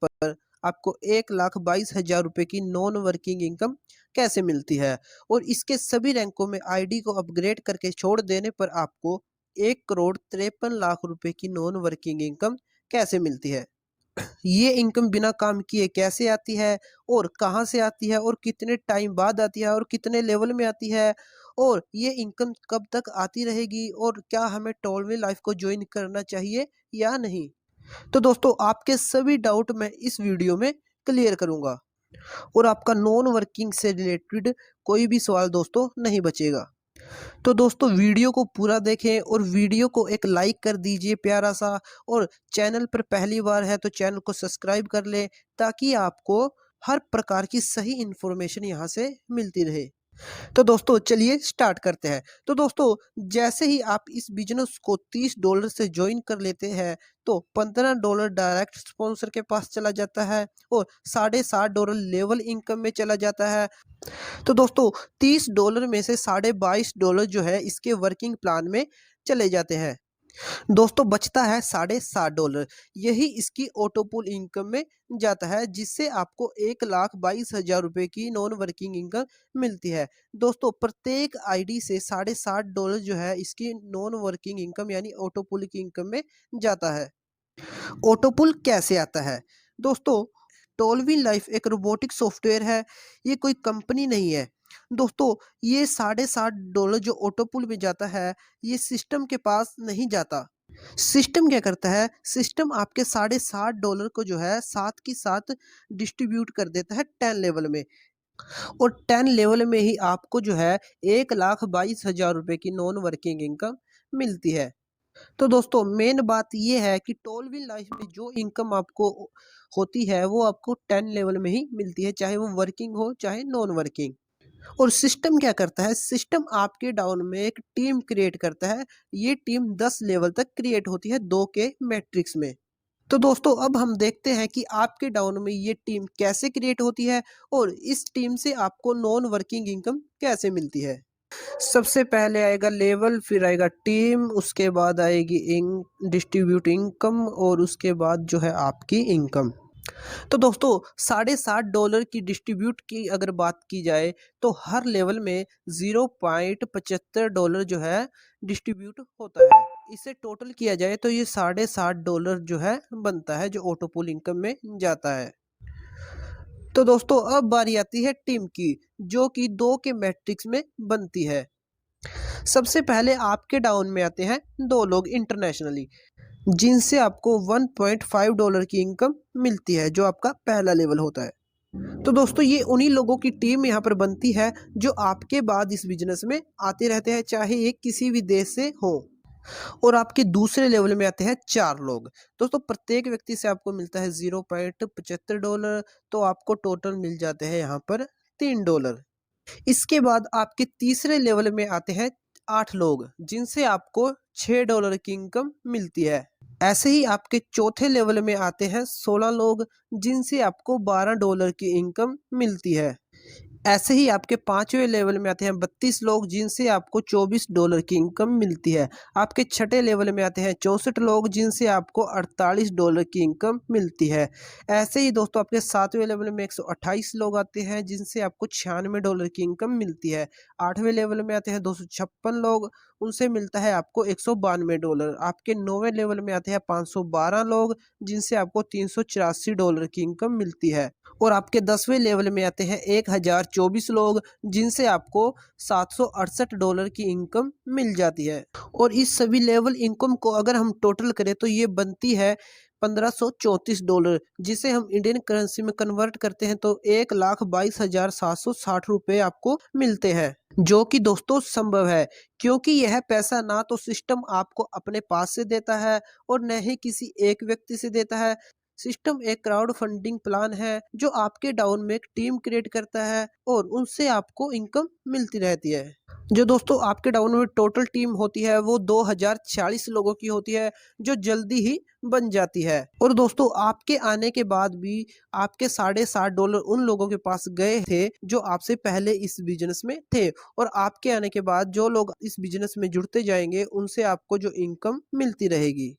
पर आपको 1,22,000 रुपए की नॉन वर्किंग इनकम कैसे मिलती है और इसके सभी रैंकों में आईडी को अपग्रेड करके छोड़ देने पर आपको 1,53,00,000 रुपए की नॉन वर्किंग इनकम कैसे मिलती है। ये इनकम बिना काम किए कैसे आती है और कहाँ से आती है और कितने टाइम बाद आती है और कितने लेवल में आती है और ये इनकम कब तक आती रहेगी और क्या हमें टोलवे लाइफ को ज्वाइन करना चाहिए या नहीं। तो दोस्तों आपके सभी डाउट मैं इस वीडियो में क्लियर करूंगा और आपका नॉन वर्किंग से रिलेटेड कोई भी सवाल दोस्तों नहीं बचेगा। तो दोस्तों वीडियो को पूरा देखें और वीडियो को एक लाइक कर दीजिए प्यारा सा, और चैनल पर पहली बार है तो चैनल को सब्सक्राइब कर लें ताकि आपको हर प्रकार की सही इन्फॉर्मेशन यहाँ से मिलती रहे। तो दोस्तों चलिए स्टार्ट करते हैं। तो दोस्तों जैसे ही आप इस बिजनेस को $30 से ज्वाइन कर लेते हैं तो $15 डायरेक्ट स्पॉन्सर के पास चला जाता है और $7.5 लेवल इनकम में चला जाता है। तो दोस्तों $30 में से $22.5 जो है इसके वर्किंग प्लान में चले जाते हैं। दोस्तों बचता है $7.5, यही इसकी ऑटोपूल इनकम में जाता है जिससे आपको 1,22,000 रुपए की नॉन वर्किंग इनकम मिलती है। दोस्तों प्रत्येक आईडी से $7.5 जो है इसकी नॉन वर्किंग इनकम यानी ऑटोपूल की इनकम में जाता है। ऑटोपुल कैसे आता है दोस्तों? टोलवी लाइफ एक रोबोटिक सॉफ्टवेयर है, ये कोई कंपनी नहीं है। दोस्तों ये $7.5 जो ऑटोपुल में जाता है ये सिस्टम के पास नहीं जाता। सिस्टम क्या करता है, सिस्टम आपके $7.5 को जो है साथ के साथ डिस्ट्रीब्यूट कर देता है 10 लेवल में, और 10 लेवल में ही आपको जो है 1,22,000 रुपए की नॉन वर्किंग इनकम मिलती है। तो दोस्तों मेन बात ये है कि टोलवी लाइफ में जो इनकम आपको होती है वो आपको 10 लेवल में ही मिलती है, चाहे वो वर्किंग हो चाहे नॉन वर्किंग। और सिस्टम क्या करता है, सिस्टम आपके डाउन में एक टीम क्रिएट करता है। ये टीम 10 लेवल तक क्रिएट होती है 2 के मैट्रिक्स में। तो दोस्तों अब हम देखते हैं कि आपके डाउन में ये टीम कैसे क्रिएट होती है और इस टीम से आपको नॉन वर्किंग इनकम कैसे मिलती है। सबसे पहले आएगा लेवल, फिर आएगा टीम, उसके बाद आएगी डिस्ट्रीब्यूट इनकम और उसके बाद जो है आपकी इनकम। तो दोस्तों $7.5 की डिस्ट्रीब्यूट की अगर बात की जाए तो हर लेवल में $0.75 जो है डिस्ट्रीब्यूट होता है। इसे टोटल किया जाए तो ये $7.5 जो है बनता है जो ऑटोपूल इनकम में जाता है। तो दोस्तों अब बारी आती है टीम की जो कि 2 के मैट्रिक्स में बनती है। सबसे पहले आपके डाउन में आते हैं 2 लोग इंटरनेशनली जिनसे आपको $1.5 की इनकम मिलती है जो आपका पहला लेवल होता है। तो दोस्तों ये उन्हीं लोगों की टीम यहाँ पर बनती है जो आपके बाद इस बिजनेस में आते रहते हैं, चाहे ये किसी भी देश से हो। और आपके दूसरे लेवल में आते हैं 4 लोग। दोस्तों प्रत्येक व्यक्ति से आपको मिलता है $0.75, तो आपको टोटल मिल जाते हैं यहाँ पर $3। इसके बाद आपके तीसरे लेवल में आते हैं 8 लोग जिनसे आपको $6 की इनकम मिलती है। ऐसे ही आपके चौथे लेवल में आते हैं 16 लोग जिनसे आपको $12 की इनकम मिलती है। ऐसे ही आपके पांचवें लेवल में आते हैं 32 लोग जिनसे आपको $24 की इनकम मिलती है। आपके छठे लेवल में आते हैं 64 लोग जिनसे आपको $48 की इनकम मिलती है। ऐसे ही दोस्तों आपके सातवें लेवल में 128 लोग आते हैं जिनसे आपको $96 की इनकम मिलती है। आठवें लेवल में आते हैं 256 लोग, उनसे मिलता है आपको $192। आपके नौवें लेवल में आते हैं 512 लोग जिनसे आपको $384 की इनकम मिलती है। और आपके 10वें लेवल में आते हैं 1024 लोग जिनसे आपको $768 की इनकम मिल जाती है। और इस सभी लेवल इनकम को अगर हम टोटल करें तो ये बनती है $1534, जिसे हम इंडियन करेंसी में कन्वर्ट करते हैं तो 1,22,760 रुपये आपको मिलते हैं, जो कि दोस्तों संभव है क्योंकि यह पैसा ना तो सिस्टम आपको अपने पास से देता है और न ही किसी एक व्यक्ति से देता है। सिस्टम एक क्राउड फंडिंग प्लान है जो आपके डाउन में एक टीम क्रिएट करता है और उनसे आपको इनकम मिलती रहती है। जो दोस्तों आपके डाउन में टोटल टीम होती है वो 2040 लोगों की होती है जो जल्दी ही बन जाती है। और दोस्तों आपके आने के बाद भी आपके $7.5 उन लोगों के पास गए थे जो आपसे पहले इस बिजनेस में थे, और आपके आने के बाद जो लोग इस बिजनेस में जुड़ते जाएंगे उनसे आपको जो इनकम मिलती रहेगी।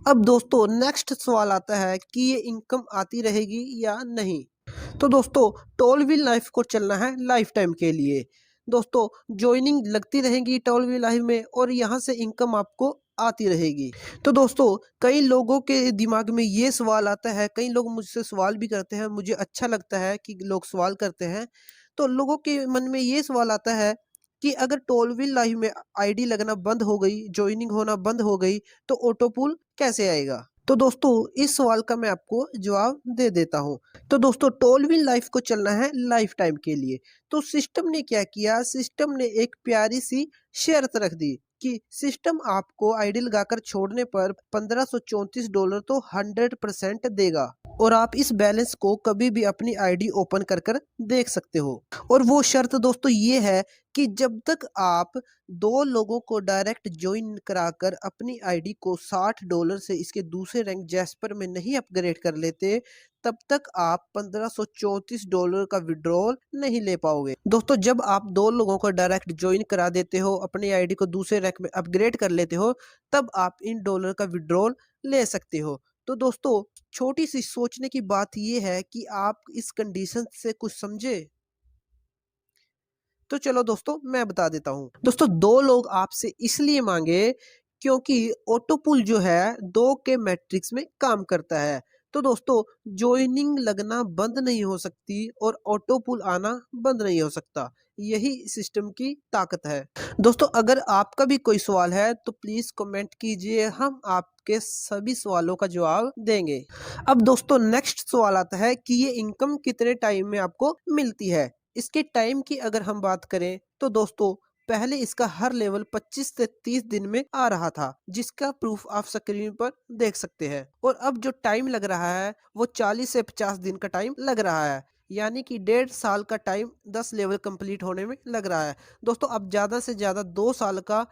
अब दोस्तों नेक्स्ट सवाल आता है कि ये इनकम आती रहेगी या नहीं। तो दोस्तों 12वीं लाइफ को चलना है लाइफ टाइम के लिए। दोस्तों ज्वाइनिंग लगती रहेगी 12वीं लाइफ में और यहाँ से इनकम आपको आती रहेगी। तो दोस्तों कई लोगों के दिमाग में ये सवाल आता है, कई लोग मुझसे सवाल भी करते हैं, मुझे अच्छा लगता है कि लोग सवाल करते हैं। तो लोगों के मन में ये सवाल आता है कि अगर 12वीं लाइफ में आईडी लगना बंद हो गई, ज्वाइनिंग होना बंद हो गई, तो ऑटो पूल कैसे आएगा। तो दोस्तों इस सवाल का मैं आपको जवाब दे देता हूँ। तो दोस्तों 12वीं लाइफ को चलना है लाइफ टाइम के लिए। तो सिस्टम ने क्या किया, सिस्टम ने एक प्यारी सी शर्त रख दी कि सिस्टम आपको आईडी लगाकर छोड़ने पर $1534 तो 100% देगा और आप इस बैलेंस को कभी भी अपनी आईडी ओपन कर कर देख सकते हो। और वो शर्त दोस्तों ये है कि जब तक आप 2 लोगों को डायरेक्ट ज्वाइन कराकर अपनी आईडी को $60 से इसके दूसरे रैंक जैस्पर में नहीं अपग्रेड कर लेते, तब तक आप $1534 का विड्रॉल नहीं ले पाओगे। दोस्तों जब आप 2 लोगों को डायरेक्ट ज्वाइन करा देते हो, अपनी आईडी को दूसरे रैंक में अपग्रेड कर लेते हो, तब आप इन डॉलर का विड्रॉल ले सकते हो। तो दोस्तों छोटी सी सोचने की बात ये है कि आप इस कंडीशन से कुछ समझे। तो चलो दोस्तों मैं बता देता हूँ। दोस्तों 2 लोग आपसे इसलिए मांगे क्योंकि ऑटो पुल जो है 2 के मैट्रिक्स में काम करता है। तो दोस्तों ज्वाइनिंग लगना बंद नहीं हो सकती और ऑटो पुल आना बंद नहीं हो सकता, यही सिस्टम की ताकत है। दोस्तों अगर आपका भी कोई सवाल है तो प्लीज कमेंट कीजिए, हम आपके सभी सवालों का जवाब देंगे। अब दोस्तों नेक्स्ट सवाल आता है कि ये इनकम कितने टाइम में आपको मिलती है। इसके टाइम की अगर हम बात करें तो दोस्तों पहले इसका हर लेवल 25 से 30 दिन में आ रहा था, जिसका प्रूफ आप स्क्रीन पर देख सकते हैं। और अब जो टाइम लग रहा है वो 40 से 50 दिन का टाइम लग रहा है, यानी कि 1.5 साल का टाइम 10 लेवल कंप्लीट होने में लग रहा है। दोस्तों अब ज्यादा से ज्यादा 2 साल का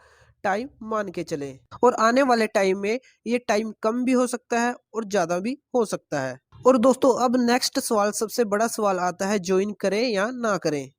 टाइम मान के चले और आने वाले टाइम में ये टाइम कम भी हो सकता है और ज्यादा भी हो सकता है। और दोस्तों अब नेक्स्ट सवाल, सबसे बड़ा सवाल आता है, ज्वाइन करें या ना करें।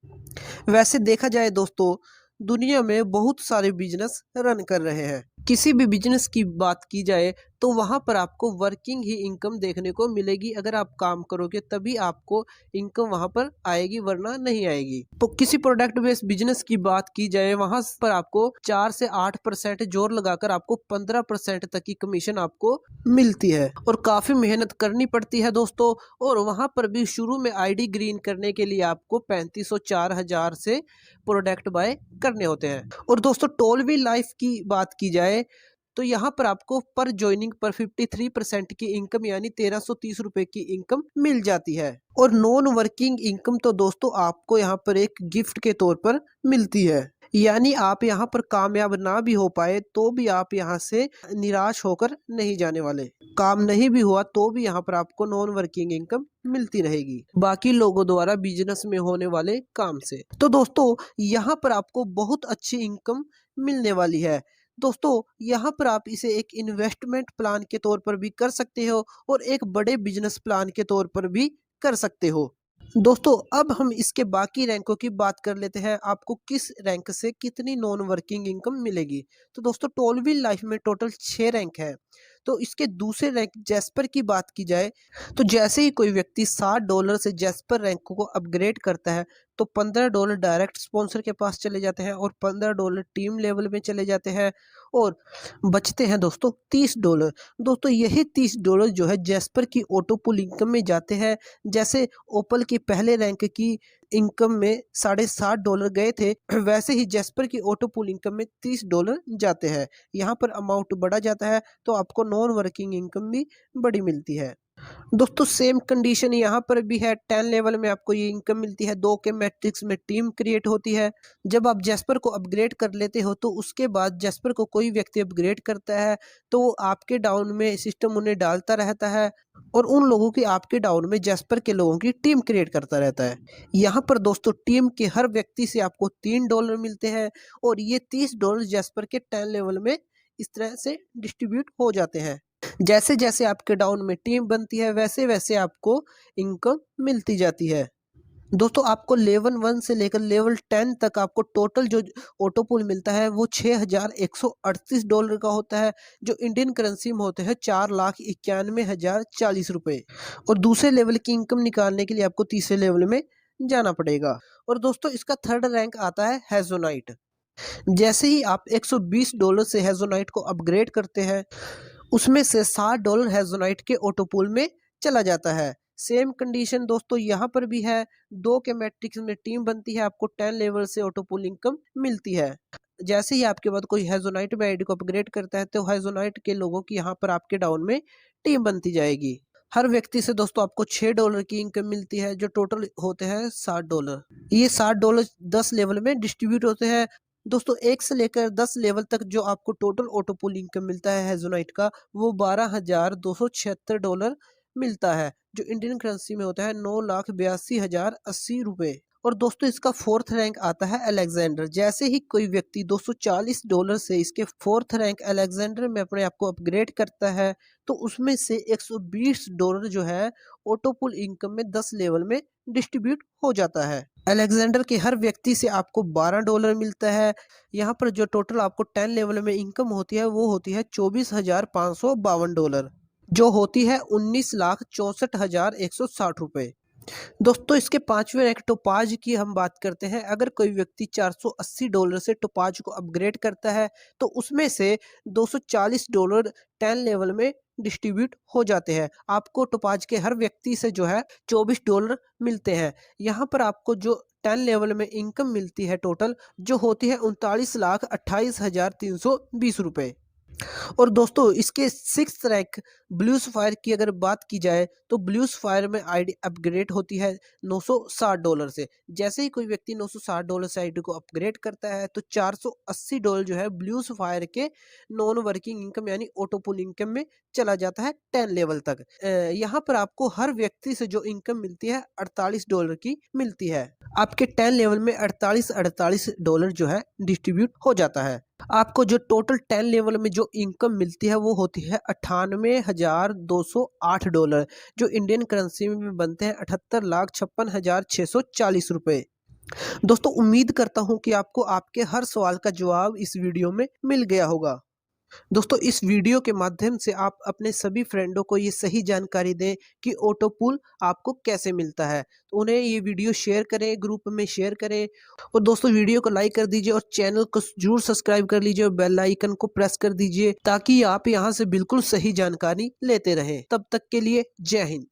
वैसे देखा जाए दोस्तों दुनिया में बहुत सारे बिजनेस रन कर रहे हैं। किसी भी बिजनेस की बात की जाए तो वहां पर आपको वर्किंग ही इनकम देखने को मिलेगी। अगर आप काम करोगे तभी आपको इनकम वहां पर आएगी, वरना नहीं आएगी। तो किसी प्रोडक्ट बेस्ड बिजनेस की बात की जाए वहां पर आपको 4 से 8% जोर लगाकर आपको 15% तक की कमीशन आपको मिलती है और काफी मेहनत करनी पड़ती है दोस्तों। और वहां पर भी शुरू में आईडी ग्रीन करने के लिए आपको 3500 4000 से प्रोडक्ट बाय करने होते हैं। और दोस्तों 12वीं लाइफ की बात की जाए तो यहाँ पर आपको पर ज्वाइनिंग पर 53% की इनकम यानी 1330 रुपए की इनकम मिल जाती है। और नॉन वर्किंग इनकम तो दोस्तों आपको यहाँ पर एक गिफ्ट के तौर पर मिलती है, यानी आप यहाँ पर कामयाब ना भी हो पाए तो भी आप यहाँ से निराश होकर नहीं जाने वाले। काम नहीं भी हुआ तो भी यहाँ पर आपको नॉन वर्किंग इनकम मिलती रहेगी बाकी लोगों द्वारा बिजनेस में होने वाले काम से। तो दोस्तों यहाँ पर आपको बहुत अच्छी इनकम मिलने वाली है। दोस्तों यहाँ पर आप इसे एक इन्वेस्टमेंट प्लान के तौर पर भी कर सकते हो और एक बड़े बिजनेस प्लान के तौर पर भी कर सकते हो। दोस्तों अब हम इसके बाकी रैंकों की बात कर लेते हैं, आपको किस रैंक से कितनी नॉन वर्किंग इनकम मिलेगी। तो दोस्तों 12वीं लाइफ में टोटल 6 रैंक है। तो इसके दूसरे रैंक जैस्पर की बात की जाए तो जैसे ही कोई व्यक्ति $60 से जैस्पर रैंक को अपग्रेड करता है तो $15 डायरेक्ट स्पॉन्सर के पास चले जाते हैं और $15 टीम लेवल में चले जाते हैं और बचते हैं दोस्तों $30। दोस्तों यही $30 जो है जैस्पर की ऑटो पुल इनकम में जाते हैं। जैसे ओपल की पहले रैंक की इनकम में $60.5 गए थे, वैसे ही जैस्पर की ऑटो पुल इनकम में $30 जाते हैं। यहाँ पर अमाउंट बढ़ा जाता है तो आपको नॉन वर्किंग इनकम भी बड़ी मिलती है। दोस्तों सेम कंडीशन यहाँ पर भी है, 10 लेवल में आपको ये इनकम मिलती है। 2 के मैट्रिक्स में टीम क्रिएट होती है। जब आप जैस्पर को अपग्रेड कर लेते हो तो उसके बाद जैस्पर को कोई व्यक्ति अपग्रेड करता है तो वो आपके डाउन में सिस्टम उन्हें डालता रहता है और उन लोगों की आपके डाउन में जैस्पर के लोगों की टीम क्रिएट करता रहता है। यहाँ पर दोस्तों टीम के हर व्यक्ति से आपको $3 मिलते हैं और ये $30 जैस्पर के 10 लेवल में इस तरह से डिस्ट्रीब्यूट हो जाते हैं। जैसे जैसे आपके डाउन में टीम बनती है वैसे वैसे आपको इनकम मिलती जाती है। दोस्तों आपको लेवल 1 से लेकर लेवल 10 तक आपको टोटल जो ऑटो पूल मिलता है वो $6,138 का होता है, जो इंडियन करेंसी में होते हैं 4,91,040 रुपये। और दूसरे लेवल की इनकम निकालने के लिए आपको तीसरे लेवल में जाना पड़ेगा। और दोस्तों इसका थर्ड रैंक आता है हेजोनाइट। जैसे ही आप $120 से हेजोनाइट को अपग्रेड करते हैं, उसमें से $60 हेजोनाइट के ऑटो पूल में चला जाता है। सेम कंडीशन दोस्तों यहाँ पर भी है। 2 के मैट्रिक्स में टीम बनती है, आपको 10 लेवल से ऑटो पूल इनकम मिलती है। जैसे ही आपके बाद कोई हेजोनाइट में आईडी को अपग्रेड करता है, तो हेजोनाइट के लोगों की यहाँ पर आपके डाउन में टीम बनती जाएगी। हर व्यक्ति से दोस्तों आपको $6 की इनकम मिलती है, जो टोटल होते हैं $60। ये $60 10 लेवल में डिस्ट्रीब्यूट होते हैं। दोस्तों 1 से लेकर 10 लेवल तक जो आपको टोटल ऑटो पूल इनकम मिलता है हेजोनाइट का, वो $12,276 मिलता है, जो इंडियन करेंसी में होता है 9,82,080 रुपये। और दोस्तों इसका फोर्थ रैंक आता है अलेक्जेंडर। जैसे ही कोई व्यक्ति $240 से इसके फोर्थ रैंक अलेक्जेंडर में अपने आप को अपग्रेड करता है, तो उसमें से $120 जो है ऑटो पूल इनकम में 10 लेवल में डिस्ट्रीब्यूट हो जाता है। अलेक्जेंडर के हर व्यक्ति से आपको $12 मिलता है। यहाँ पर जो टोटल आपको 10 लेवल में इनकम होती है वो होती है $24,552, जो होती है 19,64,160 रुपये। दोस्तों इसके पांचवें रैंक टोपाज की हम बात करते हैं। अगर कोई व्यक्ति $480 से टोपाज को अपग्रेड करता है, तो उसमें से $240 10 लेवल में डिस्ट्रीब्यूट हो जाते हैं। आपको टोपाज के हर व्यक्ति से जो है $24 मिलते हैं। यहाँ पर आपको जो 10 लेवल में इनकम मिलती है टोटल, जो होती है 39,28,320 रुपये। और दोस्तों इसके सिक्स्थ रैंक ब्लू सफायर की अगर बात की जाए, तो ब्लू सफायर में आईडी अपग्रेड होती है $960 से। जैसे ही कोई व्यक्ति $960 से आईडी को अपग्रेड करता है, तो $480 जो है ब्लू सफायर के नॉन वर्किंग इनकम यानी ऑटो पूल इनकम में चला जाता है 10 लेवल तक। यहाँ पर आपको हर व्यक्ति से जो इनकम मिलती है $48 की मिलती है। आपके 10 लेवल में $48 जो है डिस्ट्रीब्यूट हो जाता है। आपको जो टोटल 10 लेवल में जो इनकम मिलती है वो होती है $98,208, जो इंडियन करेंसी में बनते हैं 78,56,640 रुपये। दोस्तों उम्मीद करता हूँ कि आपको आपके हर सवाल का जवाब इस वीडियो में मिल गया होगा। दोस्तों इस वीडियो के माध्यम से आप अपने सभी फ्रेंडों को ये सही जानकारी दें कि ऑटो पूल आपको कैसे मिलता है। तो उन्हें ये वीडियो शेयर करें, ग्रुप में शेयर करें। और दोस्तों वीडियो को लाइक कर दीजिए और चैनल को जरूर सब्सक्राइब कर लीजिए और बेल आइकन को प्रेस कर दीजिए, ताकि आप यहाँ से बिल्कुल सही जानकारी लेते रहें। तब तक के लिए जय हिंद।